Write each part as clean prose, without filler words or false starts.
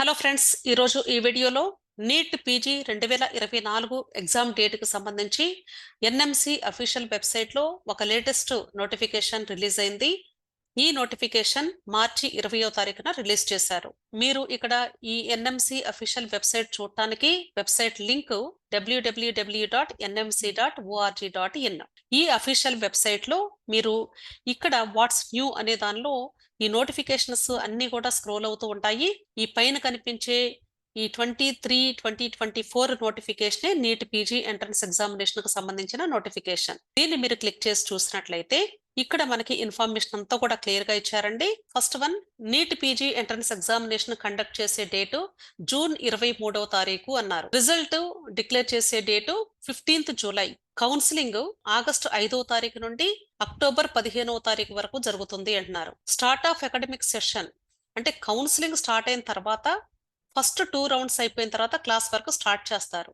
Hello friends, ఈరోజు ఈ వీడియోలో నీట్ పీజీ 2024 ఎగ్జామ్ డేట్కి సంబంధించి ఎన్ఎంసి అఫీషియల్ వెబ్సైట్లో ఒక లేటెస్ట్ నోటిఫికేషన్ రిలీజ్ అయింది. ఈ నోటిఫికేషన్ మార్చి 20వ తారీఖున రిలీజ్ చేశారు. మీరు ఇక్కడ ఈ ఎన్ఎంసి అఫీషియల్ వెబ్సైట్ చూడటానికి వెబ్సైట్ లింక్ www.nmc.org.in. ఈ అఫీషియల్ వెబ్సైట్లో మీరు ఇక్కడ వాట్స్ న్యూ అనే దానిలో ఈ నోటిఫికేషన్స్ అన్ని కూడా స్క్రోల్ అవుతూ ఉంటాయి. ఈ పైన కనిపించే ఈ 2024 notification NEET PG entrance examination కు సంబంధించిన నోటిఫికేషన్. దీన్ని మీరు క్లిక్ చేసి చూసినట్లయితే ఇక్కడ మనకి ఇన్ఫర్మేషన్ అంతా కూడా క్లియర్ గా ఇచ్చారండి. First one, NEET PG entrance examination conduct చేసే డేటు జూన్ 23వ తారీఖు అన్నారు. రిజల్ట్ డిక్లేర్ చేసే date 15th July. Counselling August 5వ తారీఖు నుండి అక్టోబర్ 15వ తారీఖు వరకు జరుగుతుంది అంటున్నారు. స్టార్ట్ ఆఫ్ అకాడమిక్ సెషన్ అంటే కౌన్సిలింగ్ స్టార్ట్ అయిన తర్వాత ఫస్ట్ 2 రౌండ్స్ అయిపోయిన తర్వాత క్లాస్ వరకు స్టార్ట్ చేస్తారు.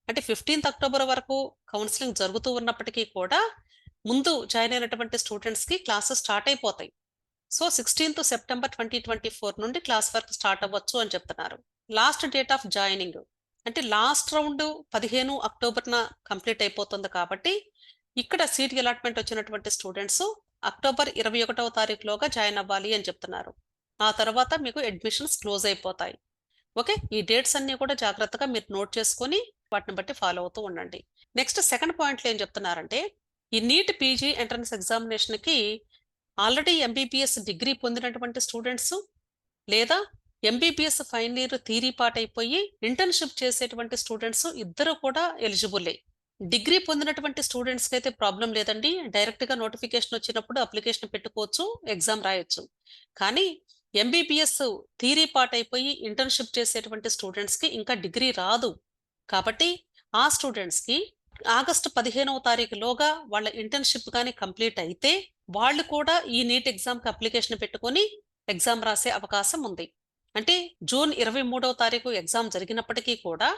అంటే 15th అక్టోబర్ వరకు కౌన్సిలింగ్ జరుగుతూ ఉన్నప్పటికీ కూడా ముందు జాయిన్ అయినటువంటి స్టూడెంట్స్ కి క్లాసెస్ స్టార్ట్ అయిపోతాయి. సో 16th సెప్టెంబర్ 2024 నుండి క్లాస్ వర్క్ స్టార్ట్ అవ్వచ్చు అని చెప్తున్నారు. లాస్ట్ డేట్ ఆఫ్ జాయినింగ్ అంటే లాస్ట్ రౌండ్ 15 అక్టోబర్న కంప్లీట్ అయిపోతుంది కాబట్టి ఇక్కడ సీట్ అలాట్మెంట్ వచ్చినటువంటి స్టూడెంట్స్ అక్టోబర్ 21వ తారీఖులోగా జాయిన్ అవ్వాలి అని చెప్తున్నారు. ఆ తర్వాత మీకు అడ్మిషన్స్ క్లోజ్ అయిపోతాయి. ఓకే, ఈ డేట్స్ అన్ని కూడా జాగ్రత్తగా మీరు నోట్ చేసుకొని వాటిని బట్టి ఫాలో అవుతూ ఉండండి. నెక్స్ట్ సెకండ్ పాయింట్లో ఏం చెప్తున్నారంటే ఈ నీట్ పీజీ ఎంట్రన్స్ ఎగ్జామినేషన్ కి ఆల్రెడీ ఎంబీబీఎస్ డిగ్రీ పొందినటువంటి స్టూడెంట్స్ లేదా MBBS final year theory part అయిపోయి ఇంటర్న్షిప్ చేసేటువంటి స్టూడెంట్స్ ఇద్దరు కూడా ఎలిజిబుల్లే. డిగ్రీ పొందినటువంటి స్టూడెంట్స్కి అయితే ప్రాబ్లం లేదండి, డైరెక్ట్ గా నోటిఫికేషన్ వచ్చినప్పుడు అప్లికేషన్ పెట్టుకోవచ్చు, ఎగ్జామ్ రాయొచ్చు. కానీ ఎంబీబీఎస్ థియరీ పార్ట్ అయిపోయి ఇంటర్న్షిప్ చేసేటువంటి స్టూడెంట్స్ కి ఇంకా డిగ్రీ రాదు కాబట్టి ఆ స్టూడెంట్స్ కి ఆగస్టు 15వ తారీఖులోగా వాళ్ళ ఇంటర్న్షిప్ కానీ కంప్లీట్ అయితే వాళ్ళు కూడా ఈ నీట్ ఎగ్జామ్కి అప్లికేషన్ పెట్టుకొని ఎగ్జామ్ రాసే అవకాశం ఉంది. అంటే జూన్ 23వ తారీఖు ఎగ్జామ్ జరిగినప్పటికీ కూడా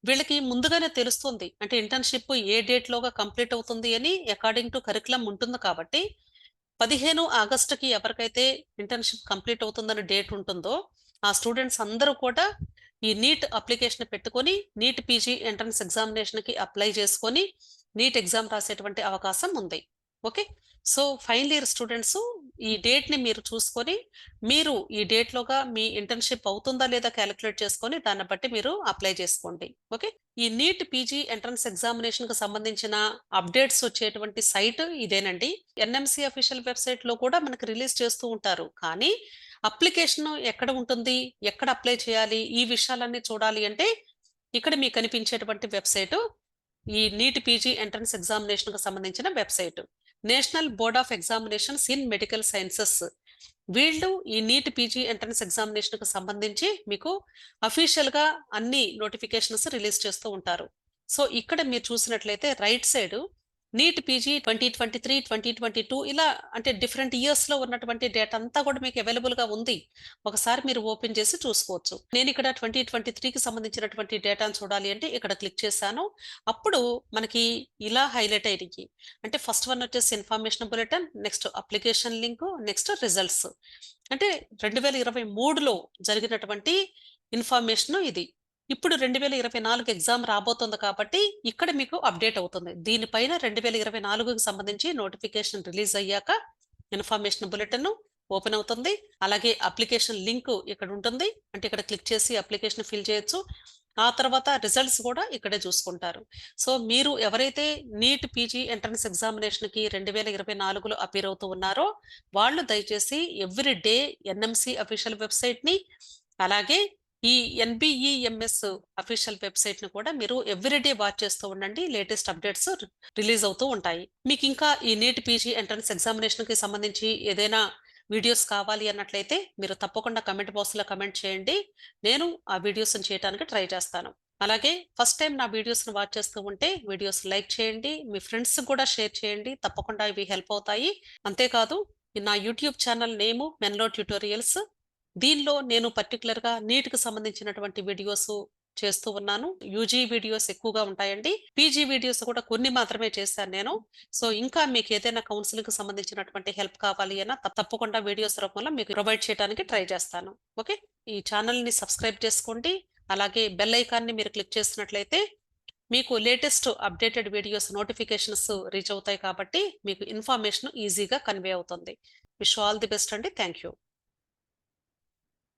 వీళ్ళకి ముందుగానే తెలుస్తుంది, అంటే ఇంటర్న్షిప్ ఏ డేట్లోగా కంప్లీట్ అవుతుంది అని అకార్డింగ్ టు కరికులం ఉంటుంది. కాబట్టి 15 ఆగస్టుకి ఎవరికైతే ఇంటర్న్షిప్ కంప్లీట్ అవుతుందని డేట్ ఉంటుందో ఆ స్టూడెంట్స్ అందరూ కూడా ఈ నీట్ అప్లికేషన్ పెట్టుకొని నీట్ పీజీ ఎంట్రన్స్ ఎగ్జామినేషన్కి అప్లై చేసుకొని నీట్ ఎగ్జామ్ రాసేటువంటి అవకాశం ఉంది. Okay, so final year students ఈ డేట్ని మీరు చూసుకొని మీరు ఈ డేట్లోగా మీ ఇంటర్న్షిప్ అవుతుందా లేదా క్యాలిక్యులేట్ చేసుకొని దాన్ని బట్టి మీరు అప్లై చేసుకోండి. ఓకే, ఈ నీట్ పీజీ ఎంట్రన్స్ ఎగ్జామినేషన్కి సంబంధించిన అప్డేట్స్ వచ్చేటువంటి సైట్ ఇదేనండి. ఎన్ఎంసి అఫీషియల్ వెబ్సైట్లో కూడా మనకు రిలీజ్ చేస్తూ ఉంటారు. కానీ అప్లికేషన్ ఎక్కడ ఉంటుంది, ఎక్కడ అప్లై చేయాలి, ఈ విషయాలన్నీ చూడాలి అంటే ఇక్కడ మీకు కనిపించేటువంటి వెబ్సైట్ ఈ నీట్ పీజీ ఎంట్రన్స్ ఎగ్జామినేషన్ కు సంబంధించిన website. National board of examinations in medical sciences వీళ్ళు ఈ నీట్ పీజీ ఎంట్రన్స్ ఎగ్జామినేషన్ కు సంబంధించి మీకు అఫీషియల్ గా అన్ని నోటిఫికేషన్స్ రిలీజ్ చేస్తూ ఉంటారు. సో ఇక్కడ మీరు చూసినట్లయితే రైట్ సైడ్ నీట్ పీజీ 2023 2022 ఇలా అంటే డిఫరెంట్ ఇయర్స్ లో ఉన్నటువంటి డేటా అంతా కూడా మీకు అవైలబుల్ గా ఉంది. ఒకసారి మీరు ఓపెన్ చేసి చూసుకోవచ్చు. నేను ఇక్కడ 2023కి సంబంధించినటువంటి డేటాను చూడాలి అంటే ఇక్కడ క్లిక్ చేశాను. అప్పుడు మనకి ఇలా హైలైట్ అయ్యి అంటే ఫస్ట్ వన్ వచ్చేసి information bulletin, next application link, next results. అంటే 2023లో జరిగినటువంటి ఇన్ఫర్మేషన్ ఇది. ఇప్పుడు 2024 ఎగ్జామ్ రాబోతుంది కాబట్టి ఇక్కడ మీకు అప్డేట్ అవుతుంది. దీనిపైన 2024కి సంబంధించి నోటిఫికేషన్ రిలీజ్ అయ్యాక ఇన్ఫర్మేషన్ బులెటిన్ ఓపెన్ అవుతుంది. అలాగే అప్లికేషన్ లింక్ ఇక్కడ ఉంటుంది, అంటే ఇక్కడ క్లిక్ చేసి అప్లికేషన్ ఫిల్ చేయొచ్చు. ఆ తర్వాత రిజల్ట్స్ కూడా ఇక్కడే చూసుకుంటారు. సో మీరు ఎవరైతే నీట్ పీజీ ఎంట్రన్స్ ఎగ్జామినేషన్కి 2024లో అపీర్ అవుతూ ఉన్నారో వాళ్ళు దయచేసి ఎవ్రీ డే ఎన్ఎంసి అఫీషియల్ వెబ్సైట్ని అలాగే ఈ ఎన్బిఈఎంఎస్ అఫీషియల్ వెబ్సైట్ ను కూడా మీరు ఎవ్రీడే వాచ్ చేస్తూ ఉండండి. లేటెస్ట్ అప్డేట్స్ రిలీజ్ అవుతూ ఉంటాయి. మీకు ఇంకా ఈ నీట్ పీజీ ఎంట్రన్స్ ఎగ్జామినేషన్ కి సంబంధించి ఏదైనా వీడియోస్ కావాలి అన్నట్లయితే మీరు తప్పకుండా కమెంట్ బాక్స్ లో కమెంట్ చేయండి. నేను ఆ వీడియోస్ చేయడానికి ట్రై చేస్తాను. అలాగే ఫస్ట్ టైం నా వీడియోస్ ను వాచ్ చేస్తూ ఉంటే వీడియోస్ లైక్ చేయండి, మీ ఫ్రెండ్స్ కూడా షేర్ చేయండి. తప్పకుండా ఇవి హెల్ప్ అవుతాయి. అంతేకాదు నా యూట్యూబ్ ఛానల్ నేము మెన్లో ట్యూటోరియల్స్. దీనిలో నేను పర్టికులర్గా నీట్కి సంబంధించినటువంటి వీడియోస్ చేస్తూ ఉన్నాను. యూజీ వీడియోస్ ఎక్కువగా ఉంటాయండి. పీజీ వీడియోస్ కూడా కొన్ని మాత్రమే చేశాను నేను. సో ఇంకా మీకు ఏదైనా కౌన్సిలింగ్ కి సంబంధించినటువంటి హెల్ప్ కావాలి అన్నా తప్పకుండా వీడియోస్ రూపంలో మీకు ప్రొవైడ్ చేయడానికి ట్రై చేస్తాను. ఓకే, ఈ ఛానల్ ని సబ్స్క్రైబ్ చేసుకోండి. అలాగే బెల్ ఐకాన్ ని మీరు క్లిక్ చేసినట్లయితే మీకు latest updated videos notifications reach అవుతాయి కాబట్టి మీకు ఇన్ఫర్మేషన్ ఈజీగా కన్వే అవుతుంది. విష్ ఆల్ ది బెస్ట్ అండి. Thank you.